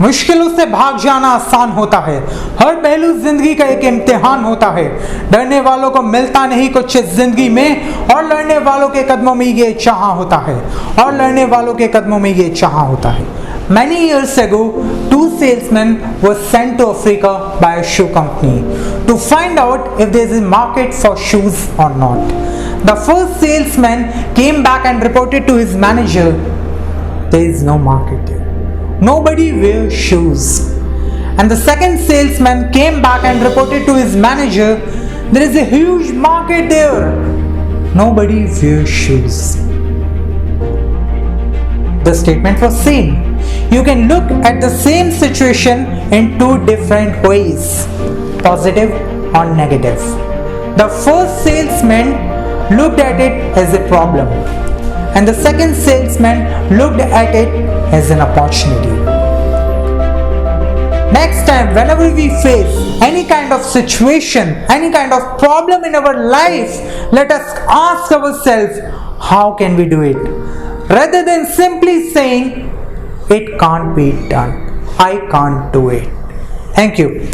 मुश्किलों से भाग जाना आसान होता है। हर पहलू जिंदगी का एक इम्तिहान होता है। डरने वालों को मिलता नहीं कुछ इस जिंदगी में, और लड़ने वालों के कदमों में ये चाहा होता है, और लड़ने वालों के कदमों में ये चाहा होता है। Many years ago, two salesmen were sent to Africa by a shoe company to find out if there is a market for shoes or not. The first salesman came back and reported to his manager, there is no market here. Nobody wears shoes. And the second salesman came back and reported to his manager, there is a huge market there. Nobody wears shoes. The statement was same. You can look at the same situation in two different ways, positive or negative. The first salesman looked at it as a problem, and the second salesman looked at it as an opportunity. Next time, whenever we face any kind of situation, any kind of problem in our life, let us ask ourselves, how can we do it? Rather than simply saying, it can't be done, I can't do it. Thank you.